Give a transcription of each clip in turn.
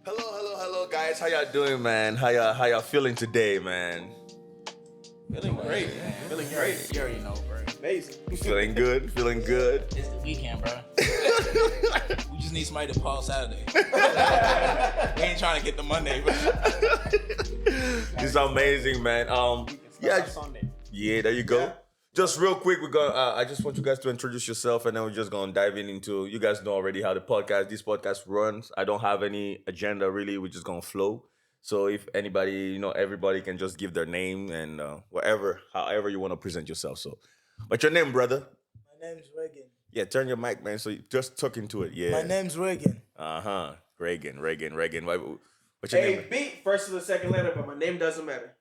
Hello, guys. How y'all doing, man? How y'all feeling today, man? Feeling great, man. Feeling great. You already know, bro. Amazing. Feeling good. Feeling good. It's the weekend, bro. We just need somebody to pause Saturday. We ain't trying to get the Monday, bro. This is amazing, man. Yeah, Sunday. yeah. There you go. Yeah. Just real quick, we're gonna. I just want you guys to introduce yourself, and then we're just gonna dive into. You guys know already how this podcast runs. I don't have any agenda really. We're just gonna flow. So if anybody, everybody can just give their name and however you want to present yourself. So, what's your name, brother? My name's Reagan. Yeah, turn your mic, man. So you just talk into it. Yeah. My name's Reagan. Reagan. What's your name? Beat first to the second letter, but my name doesn't matter.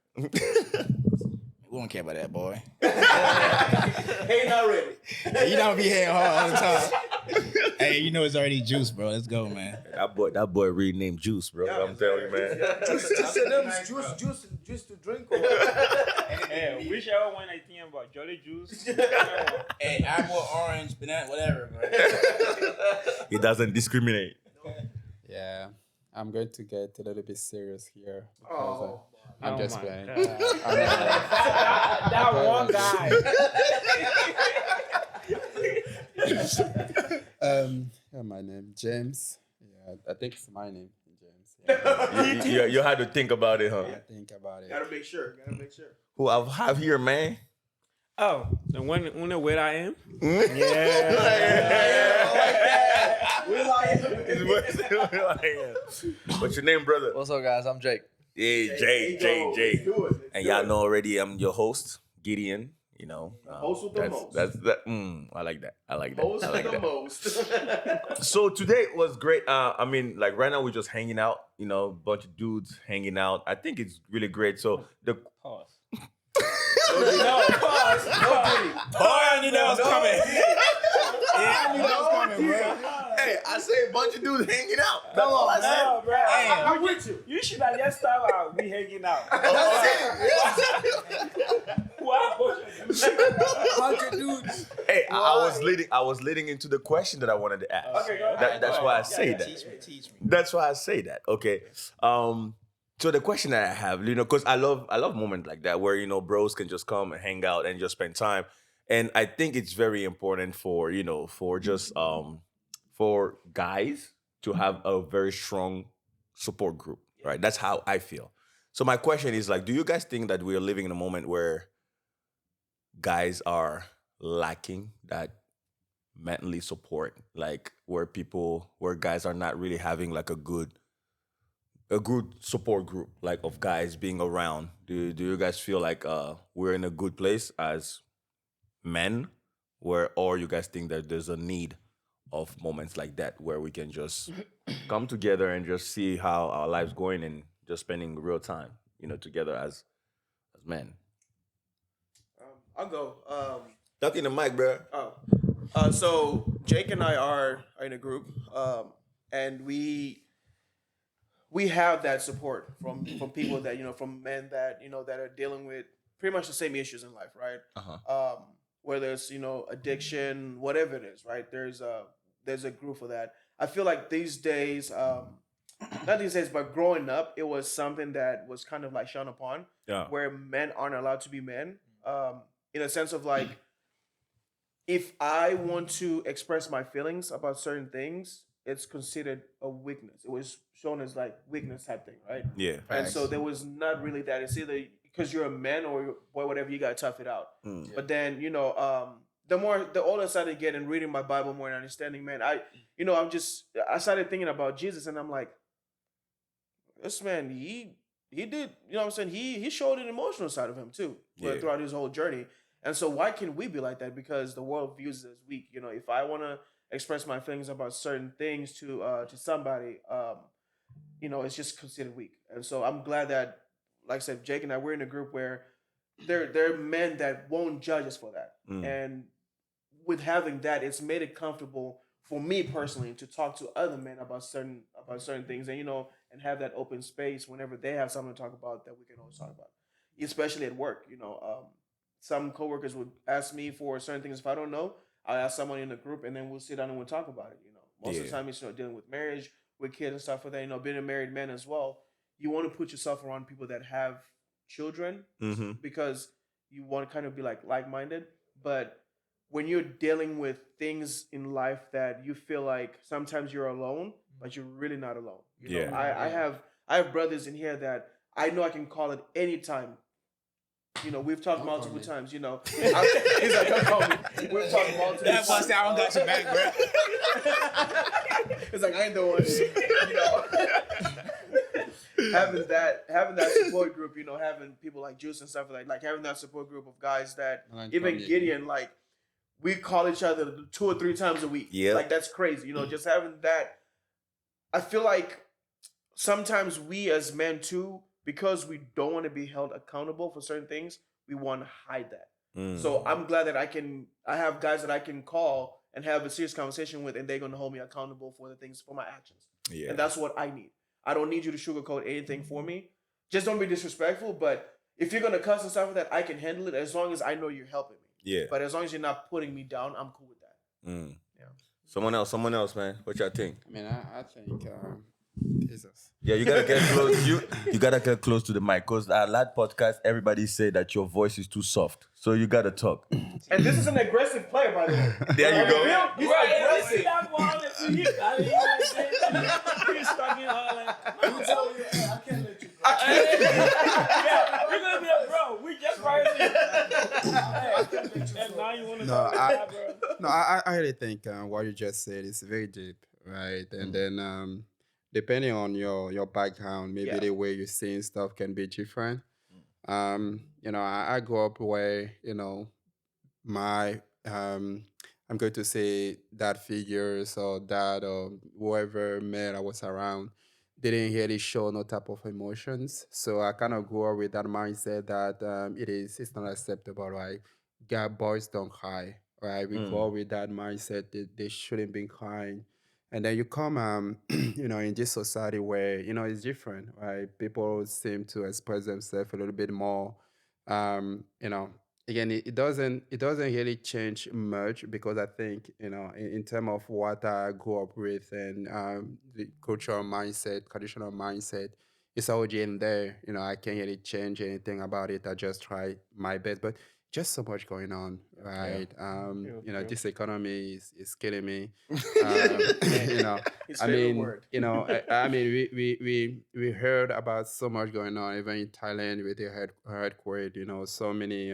We don't care about that, boy. Hey, not ready. You don't be hitting hard all the time. Hey, you know it's already juice, bro. Let's go, man. That boy renamed Juice, bro. I'm telling you, man. Juice to drink. Hey, whichever one I think about, Jolly Juice. Hey, apple, orange, banana, whatever, bro. He doesn't discriminate. Yeah, I'm going to get a little bit serious here. Oh, I'm Oh just my playing. God. That one guy. Yeah, my name James. Yeah, I think it's my name, James. Yeah. You had to think about it, huh? I think about it. gotta make sure. Who I have here, man? Oh, the one where I am? We like What's your name, brother? What's up, guys? I'm Jake. Yeah, Jay. And y'all know already, I'm your host, Gideon. Host with the most. That's that. I like that. Host I like with the that. most. So today was great. Like right now we're just hanging out. Bunch of dudes hanging out. I think it's really great. So the Pause. No, pause. No, Diddy. Boy, I knew that was coming. Yeah, I knew that was coming, bro. hey, I say a bunch of dudes hanging out. That's all I said. No, bro. I'm with you. You should have just started out. We hanging out. Wow. Bunch of dudes. Hey, I was leading into the question that I wanted to ask. Okay, go ahead. That's why I say that. Teach me. That's why I say that. Okay. So the question that I have, because I love moments like that where bros can just come and hang out and just spend time, and I think it's very important for for guys to have a very strong support group, right? That's how I feel. So my question is like, do you guys think that we are living in a moment where guys are lacking that mentally support, like where guys are not really having like a good support group, like of guys being around? Do you guys feel like we're in a good place as men, or you guys think that there's a need of moments like that where we can just come together and just see how our lives going and just spending real time, together as men? I'll go. Talk in the mic, bro. So Jake and I are in a group, and we have that support from people that from men that that are dealing with pretty much the same issues in life, right? Whether it's addiction, whatever it is, right? There's a group for that. I feel like these days, not these days, but growing up, it was something that was kind of like shunned upon, where men aren't allowed to be men, in a sense of like, if I want to express my feelings about certain things, it's considered a weakness. It was shown as like weakness type thing, right? Yeah. And so there was not really that. It's either because you're a man or boy, whatever, you gotta tough it out. But then the older I started getting, reading my Bible more and understanding, man, I started thinking about Jesus, and I'm like, this man, he did, what I'm saying? He showed an emotional side of him too, throughout his whole journey. And so why can we be like that? Because the world views us as weak. If I want to express my feelings about certain things to somebody, it's just considered weak. And so I'm glad that, like I said, Jake and I, we're in a group where there are men that won't judge us for that. And with having that, it's made it comfortable for me personally to talk to other men about certain things, and and have that open space whenever they have something to talk about that we can always talk about, especially at work. Some coworkers would ask me for certain things. If I don't know, I'll ask someone in the group, and then we'll sit down and we'll talk about it. Most of the time it's dealing with marriage with kids and stuff like that, being a married man as well, you want to put yourself around people that have children because you want to kind of be like-minded. But when you're dealing with things in life that you feel like sometimes you're alone, but you're really not alone. I have brothers in here that I know I can call at any time. We've talked multiple times. He's like, don't call me. We've talked multiple times. That bust I don't got your back, bro. It's like I ain't the one. Having that support group, having people like Juice and stuff like having that support group of guys that even Gideon, like we call each other 2 or 3 times a week. Yeah, like that's crazy. Just having that. I feel like sometimes we as men too, because we don't want to be held accountable for certain things, we want to hide that. So I'm glad that I have guys that I can call and have a serious conversation with, and they're going to hold me accountable for my actions. Yeah. And that's what I need. I don't need you to sugarcoat anything for me. Just don't be disrespectful. But if you're going to cuss and stuff like that, I can handle it as long as I know you're helping me. Yeah. But as long as you're not putting me down, I'm cool with that. Yeah. Someone else, man. What y'all think? I mean, I think Jesus. Yeah, you gotta get close. You gotta get close to the mic, because our last podcast, everybody said that your voice is too soft, so you gotta talk. And this is an aggressive player, by the way. There you go. He's aggressive. He's stuck in Holland. I'm telling you, I can't let you. You're gonna be like, bro, we just fired you. And now you want to talk about bro. No, I really think what you just said is very deep, right? And then depending on your background, maybe the way you're seeing stuff can be different. I grew up where, my I'm going to say dad figures or dad or whoever man I was around didn't really show no type of emotions. So I kind of grew up with that mindset that it's not acceptable, right? Boys don't cry, right? We grow up with that mindset that they shouldn't be crying. And then you come, in this society where, it's different, right? People seem to express themselves a little bit more. Again, it doesn't really change much, because I think, in terms of what I grew up with and the cultural mindset, traditional mindset, it's already in there. I can't really change anything about it. I just try my best, but just so much going on, right? This economy is killing me. His favorite word. We heard about so much going on, even in Thailand with the earthquake. So many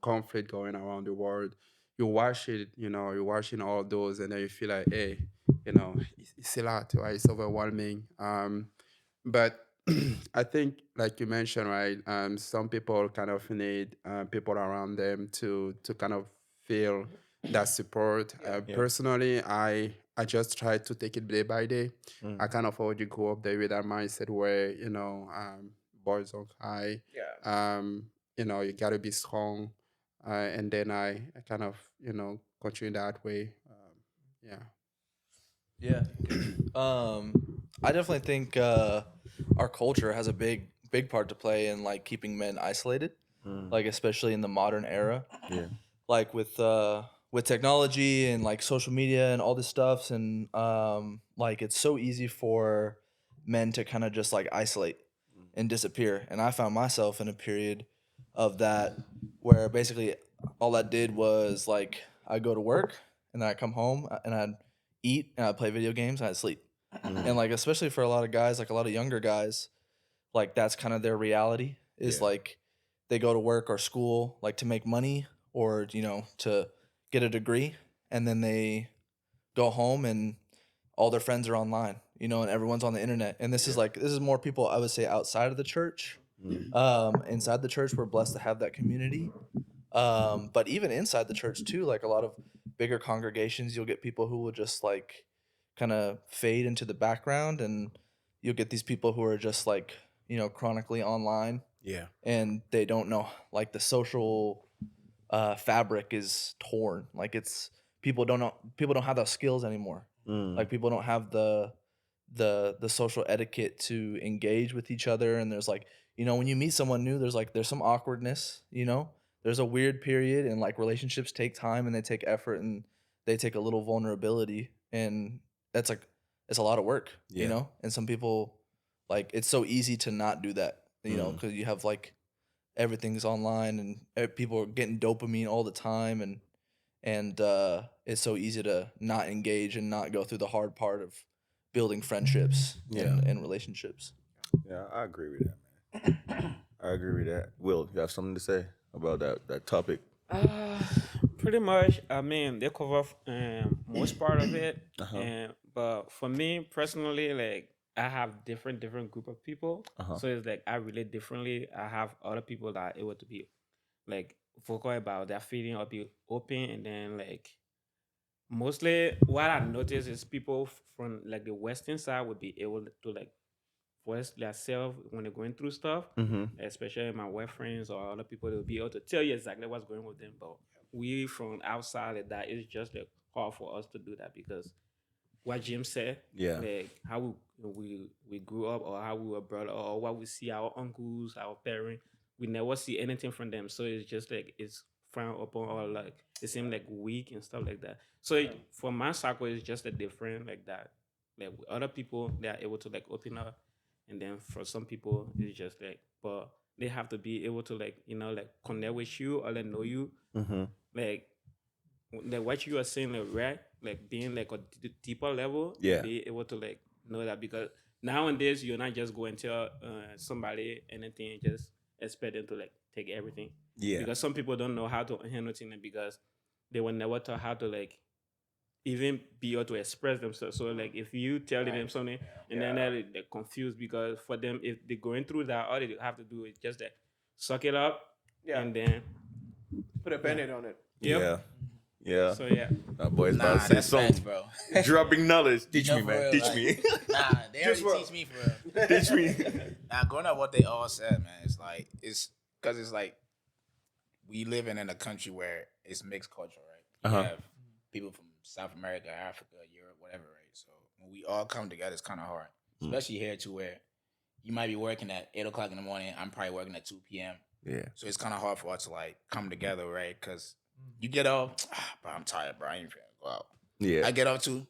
conflict going around the world. You watch it, you're watching all those, and then you feel like, hey, it's a lot, right? It's overwhelming. But I think, like you mentioned, right, some people kind of need people around them to kind of feel that support. Personally, I just try to take it day by day. I kind of already go up there with that mindset where, boys don't cry. You got to be strong. And then I kind of, continue that way. Yeah. I definitely think our culture has a big part to play in like keeping men isolated, like especially in the modern era. Yeah. Like with technology and like social media and all this stuff, and like it's so easy for men to kind of just like isolate and disappear. And I found myself in a period of that where basically all that did was like I'd go to work and then I'd come home and I'd eat and I'd play video games and I'd sleep. And like especially for a lot of guys, like a lot of younger guys, like that's kind of their reality is like they go to work or school like to make money or to get a degree, and then they go home and all their friends are online, and everyone's on the internet. And this is more people, I would say, outside of the church. Inside the church, we're blessed to have that community. But even inside the church too, like a lot of bigger congregations, you'll get people who will just like kind of fade into the background, and you'll get these people who are just like, chronically online. Yeah. And they don't know, like the social fabric is torn. Like it's people don't have those skills anymore. Like people don't have the social etiquette to engage with each other. And there's like, when you meet someone new, there's some awkwardness, there's a weird period, and like relationships take time and they take effort and they take a little vulnerability. And that's it's a lot of work, Yeah. you know? And some people, like, it's so easy to not do that, you know, because you have, like, everything's online and people are getting dopamine all the time. And it's so easy to not engage and not go through the hard part of building friendships and relationships. Yeah, I agree with that, man. I agree with that. Will, you have something to say about that topic? Pretty much. I mean, they cover most part of it. And but for me personally, like I have different group of people. So it's like I relate differently. I have other people that are able to be like vocal about their feeling or be open, and then like mostly what I notice is people from like the western side would be able to like voice themselves when they're going through stuff, especially my work friends or other people. They'll be able to tell you exactly what's going with them. But we from outside of that, it's just like hard for us to do that because what Jim said, Yeah. like how we grew up or how we were brought up or what we see our uncles, our parents, we never see anything from them. So it's just like it's frowned upon or like they seem like weak and stuff like that. So for my circle, it's just a different like that. Like with other people, they are able to like open up, and then for some people, it's just like, but they have to be able to like like connect with you or like know you, like what you are saying, like right, like being like a deeper level, Yeah. be able to like know that because nowadays you're not just going to tell somebody anything and just expect them to like take everything. Yeah. Because some people don't know how to handle things because they were never taught how to like even be able to express themselves. So like if you tell them something and then they're confused because for them if they're going through that, all they have to do is just like suck it up and then Put a band-aid on it. Yep. Yeah. Yeah. So yeah. That boy's Nah, about to say that's something. facts, bro. Dropping knowledge. Teach No, me, for man. real, Teach like- me. Nah, they Just already for- teach me for real. Teach me. Now, growing up, what they all said, man, it's like it's because it's like we living in a country where it's mixed culture, right? You have people from South America, Africa, Europe, whatever, right? So when we all come together, it's kind of hard, especially here to where you might be working at 8 o'clock in the morning. I'm probably working at 2 p.m. Yeah. So it's kind of hard for us to like come together, right? Because you get off, bro, I'm tired, bro. I ain't feeling go out. Yeah. I get off too.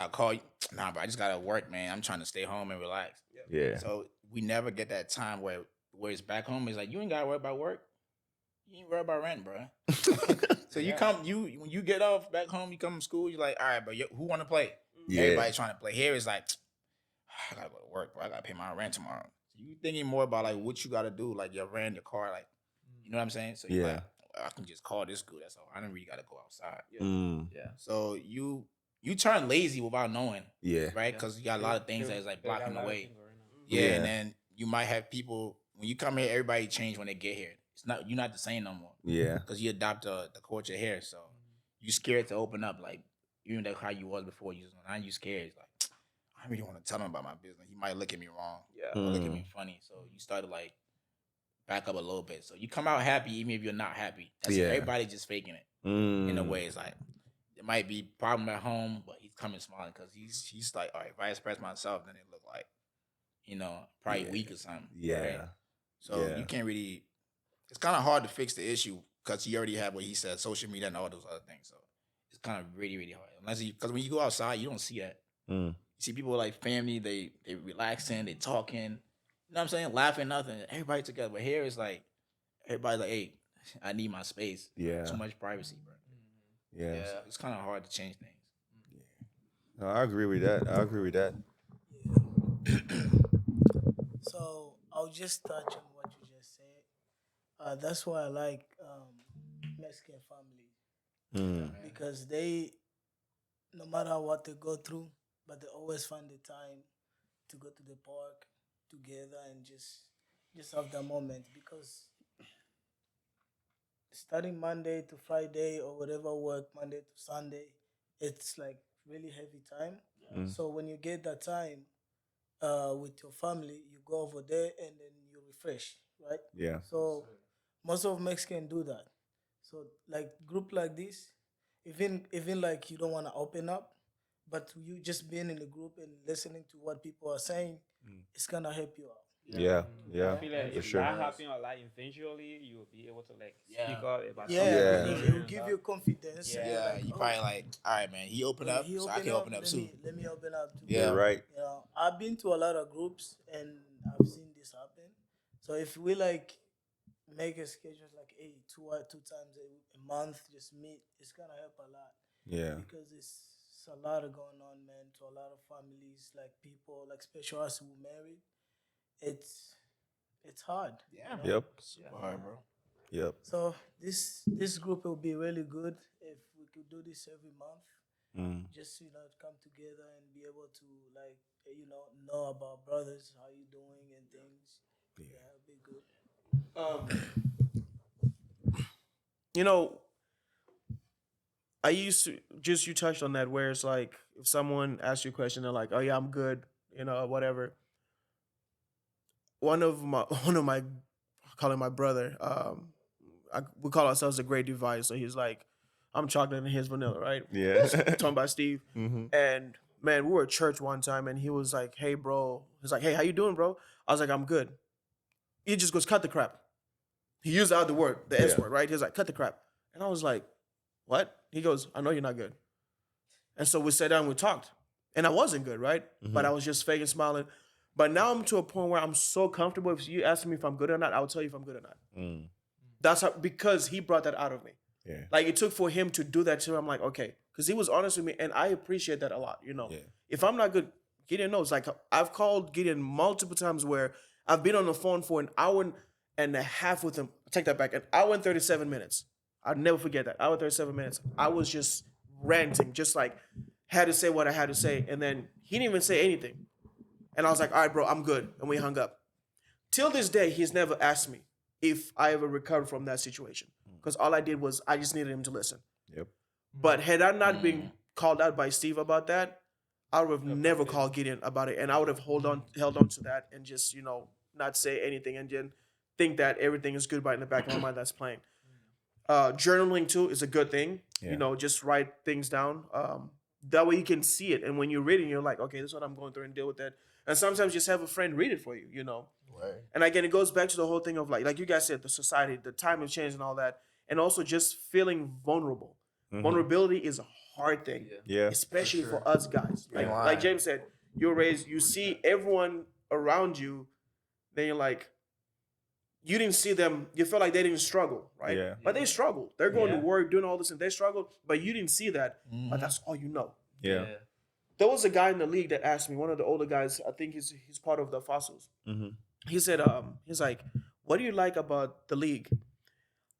I call you, nah, bro. I just gotta work, man. I'm trying to stay home and relax. Yeah. So we never get that time where it's back home. It's like you ain't gotta worry about work. You ain't worry about rent, bro. So you come, when you get off back home, you come from school. You're like, all right, but who want to play? Yeah. Everybody trying to play. Here is like, I gotta go to work, bro. I gotta pay my rent tomorrow. So you thinking more about like what you gotta do, like your rent, your car, like you know what I'm saying? So you're Yeah. like, I can just call this school. That's all. I don't really gotta go outside. Mm. So you turn lazy without knowing, Yeah. right? Because you got a lot of things that's like They got blocking a lot the of way. things going on. Yeah, Yeah. and then you might have people when you come here. Everybody change when they get here. It's not you're not the same no more Yeah. because you adopt the culture here. So you scared to open up, like even like how you was before. Now you scared. It's like I really want to tell him about my business. He might look at me wrong. Yeah. Or look at me funny. So you start to like back up a little bit. So you come out happy even if you're not happy. That's Yeah. everybody just faking it Mm. in a way. It's like there might be problem at home, but he's coming smiling because he's like, all right, if I express myself, then it look like, probably weak or something. Yeah. right? So Yeah. you can't really. It's kind of hard to fix the issue because he already had what he said, social media and all those other things. So it's kind of really, really hard. Because when you go outside, you don't see that. Mm. You see people like family, they relaxing, they talking. You know what I'm saying? Laughing, nothing. Everybody together. But here it's like everybody's like, hey, I need my space. Yeah. Too much privacy, bro. Yeah. So it's kind of hard to change things. No, I agree with that. I agree with that. So I'll just touch on what you just said. That's why I like Mexican families Mm. because they, no matter what they go through, but they always find the time to go to the park together and just have that moment because starting Monday to Friday or whatever work Monday to Sunday, it's like really heavy time. So when you get that time with your family, you go over there and then you refresh, right? Yeah. So most of Mexicans do that. So like group like this, even like you don't want to open up, but you just being in the group and listening to what people are saying, it's gonna help you out. Yeah, yeah, I feel like for if sure. that happen a lot, eventually you'll be able to like speak Yeah. up about Yeah, something. Yeah. because it will give you confidence. Yeah. And you're Yeah, like, you oh, probably like, all right, man. He opened yeah, up, he so I opened can up. open up Let too. me open up too. Yeah. You're right. You know, I've been to a lot of groups and I've seen this happen. So if we like make a schedule like, hey, two times a month, just meet, it's gonna help a lot Yeah. because it's a lot of going on, man. To a lot of families, like people, like especially us who married, it's hard. Yeah. Yep. Super hard, bro. Yep. So this group will be really good if we could do this every month. Mm. Just come together and be able to like know about brothers, how you doing and things. Yeah, it'll be good. You know, I used to just you touched on that where it's like if someone asks you a question, they're like, "Oh yeah, I'm good," whatever. One of my I call him my brother. We call ourselves the Great Divide. So he's like, I'm chocolate and he's vanilla, right? Yeah. Talking about Steve. Mm-hmm. And man, we were at church one time and he was like, "Hey bro," he's like, "Hey, how you doing, bro?" I was like, "I'm good." He just goes, "Cut the crap." He used out the word, the S Yeah. word, right? He was like, "Cut the crap," and I was like, "What?" He goes, "I know you're not good." And so we sat down and we talked. And I wasn't good, right? But I was just faking smiling. But now I'm to a point where I'm so comfortable. If you ask me if I'm good or not, I'll tell you if I'm good or not. Mm. That's how, because he brought that out of me. Yeah. Like it took for him to do that to me. I'm like, okay. Because he was honest with me. And I appreciate that a lot, Yeah. If I'm not good, Gideon knows. Like I've called Gideon multiple times where I've been on the phone for an hour and a half with him. Take that back. An hour and 37 minutes. I'll never forget that. Hour and 37 minutes. I was just ranting, just like had to say what I had to say. And then he didn't even say anything. And I was like, all right, bro, I'm good. And we hung up. Till this day, he's never asked me if I ever recovered from that situation. Because all I did was I just needed him to listen. Yep. But had I not been called out by Steve about that, I would have never called Gideon about it. And I would have held on to that and just, not say anything and then think that everything is good right in the back of my mind that's playing. Journaling too is a good thing. Yeah. Just write things down. That way you can see it. And when you're reading, you're like, okay, this is what I'm going through and deal with that. And sometimes just have a friend read it for you, Right. And again, it goes back to the whole thing of like you guys said, the society, the time has changed and all that. And also just feeling vulnerable. Vulnerability is a hard thing. Yeah. Especially for us guys. Like James said, you're raised, you see everyone around you, then you're like, you didn't see them, you feel like they didn't struggle, right? Yeah. But they struggled. They're going to work, doing all this, and they struggled, but you didn't see that. But that's all you know. Yeah. There was a guy in the league that asked me, one of the older guys, I think he's part of the Fossils. Mm-hmm. He said, he's like, what do you like about the league?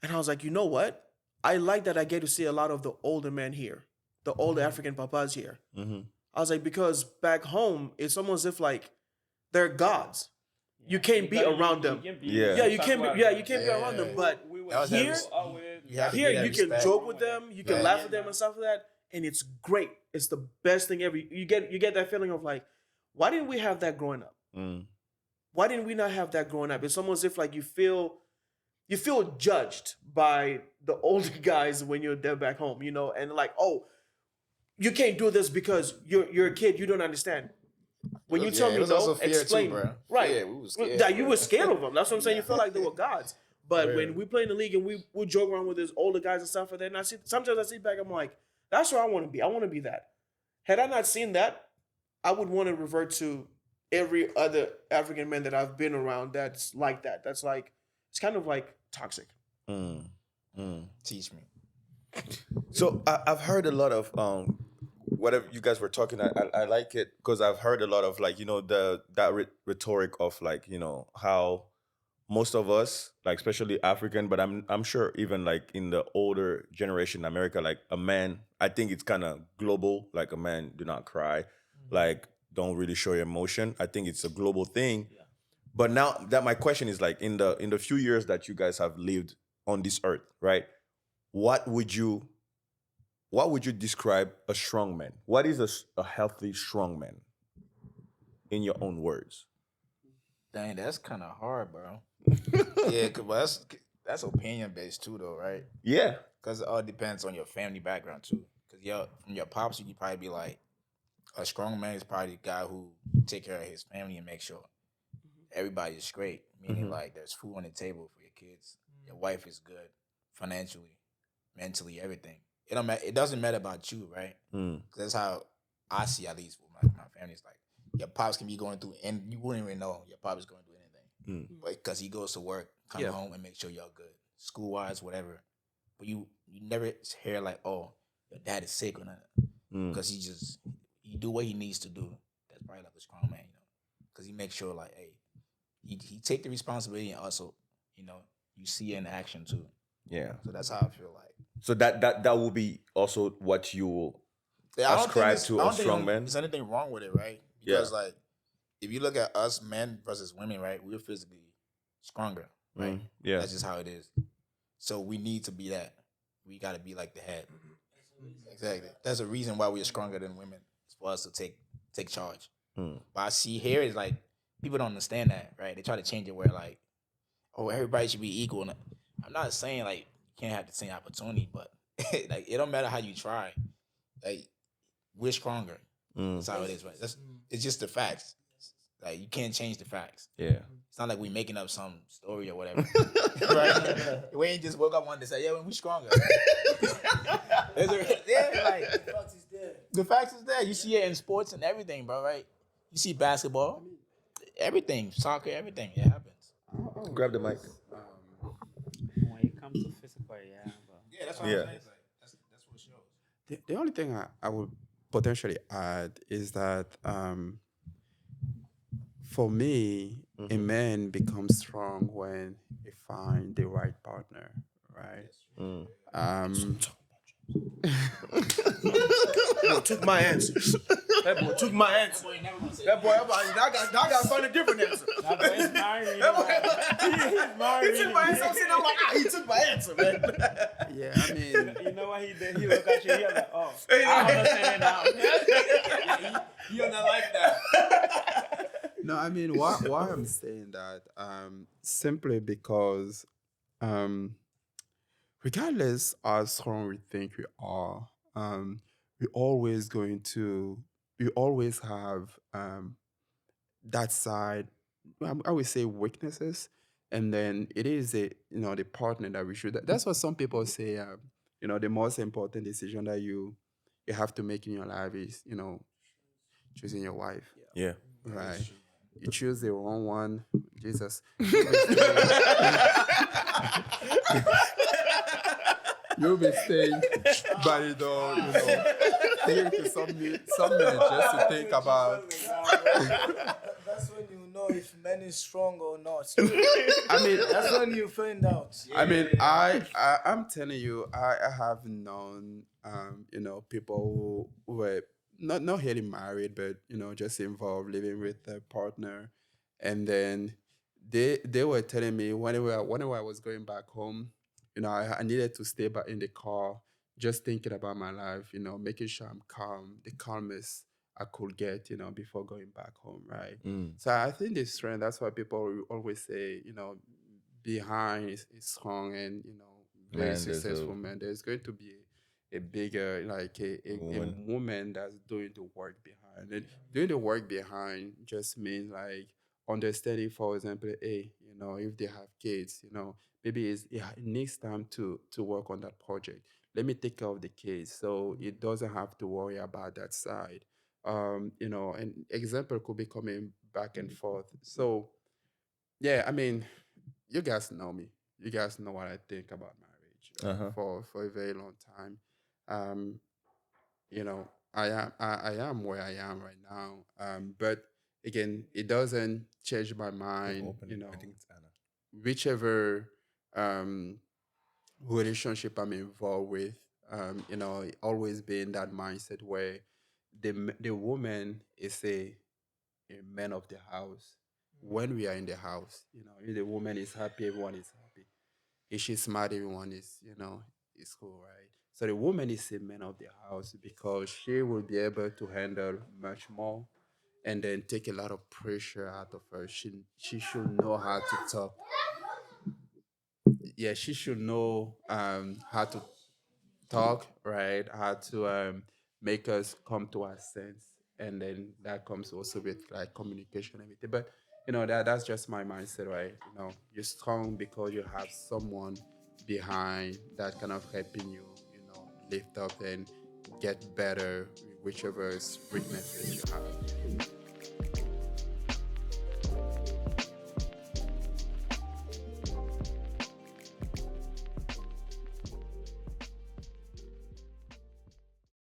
And I was like, you know what? I like that I get to see a lot of the older men here, the older African papas here. Mm-hmm. I was like, because back home, it's almost if like they're gods. You can't be around them. Yeah. You can't be around them. But here, you can joke with them, you can laugh with them and stuff like that, and it's great. It's the best thing ever. You get that feeling of like, why didn't we have that growing up? Mm. Why didn't we not have that growing up? It's almost if like you feel judged by the older guys when you're there back home, and like, oh, you can't do this because you're a kid, you don't understand. When you tell me no, explain. Too, bro. Right. Yeah, we was scared. Yeah, you were scared of them. That's what I'm saying. You felt like they were gods. But when we play in the league and we joke around with these older guys and stuff like that, and sometimes I see back, I'm like, that's where I want to be. I want to be that. Had I not seen that, I would want to revert to every other African man that I've been around that's like that. That's like, it's kind of like toxic. Mm. Mm. Teach me. So I've heard a lot of whatever you guys were talking. I like it because I've heard a lot of like that rhetoric of like how most of us, like especially African, but I'm sure even like in the older generation in America, like a man, I think it's kind of global. Like a man do not cry, like don't really show your emotion. I think it's a global thing. Yeah. But now that my question is like in the few years that you guys have lived on this earth, right? What would you describe a strong man? What is a healthy strong man? In your own words. Dang, that's kind of hard, bro. Yeah, cause that's opinion based too, though, right? Yeah, because it all depends on your family background too. Because from your pops, you probably be like, a strong man is probably the guy who take care of his family and make sure everybody is straight, meaning like there's food on the table for your kids, your wife is good financially, mentally, everything. It doesn't matter about you, right? 'Cause that's how I see, at least with my family. It's like your pops can be going through, and you wouldn't even know your pops is going through anything, but because he goes to work, come home, and make sure y'all good, school wise, whatever. But you never hear like, oh, your dad is sick or nothing, because he do what he needs to do. That's probably like a strong man, because he makes sure like, hey, he take the responsibility, and also, you see it in action too. Yeah. So that's how I feel like. So that will be also what you will Yeah, ascribe to I a don't think strong man. there's anything wrong with it, right? Because like, if you look at us men versus women, right, we're physically stronger, right? Yeah. That's just how it is. So we need to be that. We got to be like the head. Exactly. That's a reason why we are stronger than women. It's for us to take charge. But I see here is like people don't understand that, right? They try to change it where like, oh, everybody should be equal. And I'm not saying like you can't have the same opportunity, but like it don't matter how you try. Like we're stronger. That's how it is, right? It's just the facts. Like you can't change the facts. Yeah. It's not like we making up some story or whatever. Right? We ain't just woke up one day and say, yeah, we stronger. Like the facts is there. You see it in sports and everything, bro, right? You see basketball, everything, soccer, everything. It happens. Grab the mic. When it comes to physical, yeah, but Yeah, that's what Yeah. I'm saying. Like, that's what it shows. The only thing I would potentially add is that for me, a man becomes strong when he find the right partner, right? Boy took my answer. That boy took my answer. That boy, I got to find a different answer. that boy is married. He's He married. took my answer. I'm like, he took my answer, man. Yeah, I mean, You know what he did? He looked at you. He was like, "Oh, I understand now." You're not like that. no, I mean, why I'm saying that, simply because, regardless how strong we think we are, we always going to, we always have that side. I would say weaknesses, and then it is the partner that we should. That's what some people say. The most important decision that you have to make in your life is choosing your wife. Yeah. Right. You choose the wrong one, Jesus. You'll be staying by the door, taking some minutes just to think about. That's when you know if man is strong or not. I mean, That's when you find out. I mean, I'm telling you, I have known, people who were not really married, but just involved living with a partner, and then they were telling me whenever I was going back home, I needed to stay back in the car, just thinking about my life, making sure I'm calm, the calmest I could get, before going back home, right? So I think this trend, that's why people will always say, behind is strong and, very Man, there's successful a man. There's going to be a bigger, like a woman that's doing the work behind. And doing the work behind just means like understanding, for example, if they have kids, maybe it needs time to work on that project. Let me take care of the kids so it doesn't have to worry about that side. An example could be coming back and forth. So yeah, I mean, you guys know me. You guys know what I think about marriage, for a very long time. Um, I am where I am right now. But again, it doesn't change my mind. I think it's Anna. Whichever relationship I'm involved with, always be in that mindset where the woman is a man of the house. When we are in the house, if the woman is happy, everyone is happy. If she's smart, everyone is cool, right? So the woman is a man of the house because she will be able to handle much more and then take a lot of pressure out of her. She should know how to talk. Yeah, she should know how to talk, right? How to make us come to our sense, and then that comes also with like communication and everything. But that's just my mindset, right? You're strong because you have someone behind that kind of helping you, lift up and get better, whichever weaknesses you have.